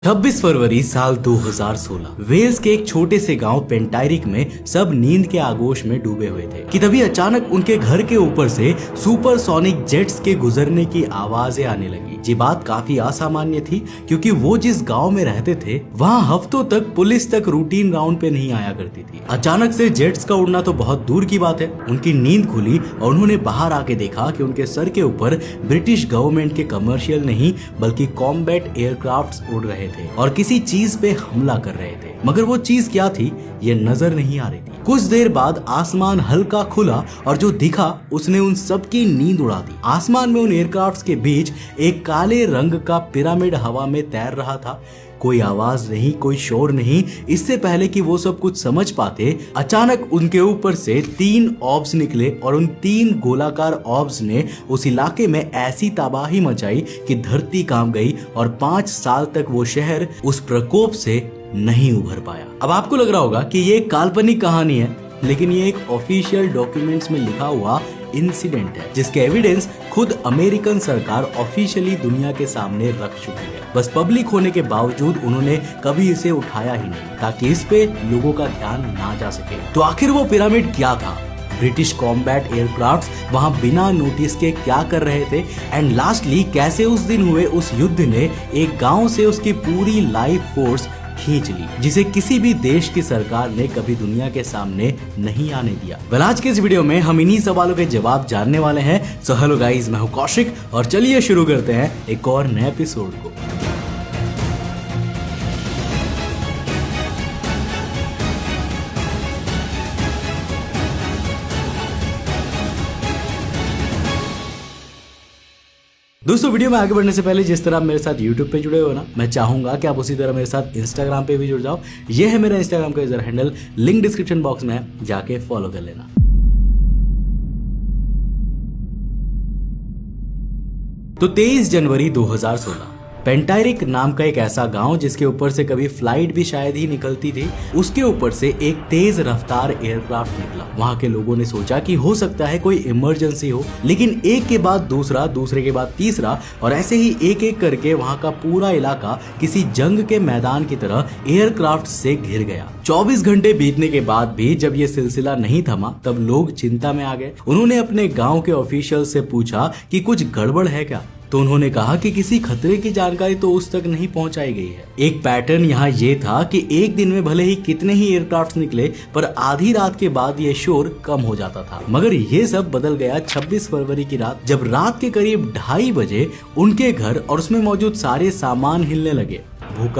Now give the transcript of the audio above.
26 फरवरी साल 2016 वेल्स के एक छोटे से गांव पेंटायरिक में सब नींद के आगोश में डूबे हुए थे कि तभी अचानक उनके घर के ऊपर से सुपरसोनिक जेट्स के गुजरने की आवाजें आने लगी। ये बात काफी असामान्य थी क्योंकि वो जिस गांव में रहते थे वहां हफ्तों तक पुलिस तक रूटीन राउंड पे नहीं आया करती थी। अचानक से जेट्स का उड़ना तो बहुत दूर की बात है। उनकी नींद खुली और उन्होंने बाहर आके देखा कि उनके सर के ऊपर ब्रिटिश गवर्नमेंट के कमर्शियल नहीं बल्कि कॉम्बैट एयरक्राफ्ट्स उड़ रहे थे और किसी चीज पे हमला कर रहे थे, मगर वो चीज क्या थी ये नजर नहीं आ रही थी। कुछ देर बाद आसमान हल्का खुला और जो दिखा उसने उन सबकी नींद उड़ा दी। आसमान में उन एयरक्राफ्ट्स के बीच एक काले रंग का पिरामिड हवा में तैर रहा था। कोई आवाज नहीं, कोई शोर नहीं। इससे पहले कि वो सब कुछ समझ पाते अचानक उनके ऊपर से 3 ऑर्ब्स निकले और उन 3 गोलाकार ऑर्ब्स ने उस इलाके में ऐसी तबाही मचाई कि धरती कांप गई और 5 साल तक वो शहर उस प्रकोप से नहीं उभर पाया। अब आपको लग रहा होगा कि ये एक काल्पनिक कहानी है, लेकिन ये एक ऑफिशियल डॉक्यूमेंट्स में लिखा हुआ इंसिडेंट है जिसके एविडेंस खुद अमेरिकन सरकार ऑफिशियली दुनिया के सामने रख चुकी है। बस पब्लिक होने के बावजूद उन्होंने कभी इसे उठाया ही नहीं ताकि इस पे लोगों का ध्यान ना जा सके। तो आखिर वो पिरामिड क्या था? ब्रिटिश कॉम्बैट एयरक्राफ्ट्स वहां बिना नोटिस के क्या कर रहे थे? एंड लास्टली कैसे उस दिन हुए उस युद्ध ने एक गांव से उसकी पूरी लाइफ फोर्स खींच ली जिसे किसी भी देश की सरकार ने कभी दुनिया के सामने नहीं आने दिया। वेल, आज के इस वीडियो में हम इन्हीं सवालों के जवाब जानने वाले हैं। सो हेलो गाइस, मैं हूं कौशिक और चलिए शुरू करते हैं एक और नए एपिसोड को। दोस्तों, वीडियो में आगे बढ़ने से पहले जिस तरह आप मेरे साथ YouTube पे जुड़े हो ना, मैं चाहूंगा कि आप उसी तरह मेरे साथ Instagram पे भी जुड़ जाओ। ये है मेरा Instagram का user handle, link description box में है, जाके फॉलो कर लेना। तो 23 जनवरी 2016 पेंटायरिक नाम का एक ऐसा गांव जिसके ऊपर से कभी फ्लाइट भी शायद ही निकलती थी, उसके ऊपर से एक तेज रफ्तार एयरक्राफ्ट निकला। वहां के लोगों ने सोचा कि हो सकता है कोई इमरजेंसी हो, लेकिन एक के बाद दूसरा, दूसरे के बाद तीसरा और ऐसे ही एक एक करके वहां का पूरा इलाका किसी जंग के मैदान की तरह एयरक्राफ्ट से घिर गया। 24 घंटे बीतने के बाद भी जब ये सिलसिला नहीं थमा तब लोग चिंता में आ गए। उन्होंने अपने गाँव के ऑफिशियल से पूछा कि कुछ गड़बड़ है क्या, तो उन्होंने कहा कि किसी खतरे की जानकारी तो उस तक नहीं पहुंचाई गई है। एक पैटर्न यहाँ ये था कि एक दिन में भले ही कितने ही एयरक्राफ्ट निकले पर आधी रात के बाद ये शोर कम हो जाता था। मगर ये सब बदल गया 26 फरवरी की रात, जब रात के करीब 2:30 बजे उनके घर और उसमें मौजूद सारे सामान हिलने लगे। भूकंप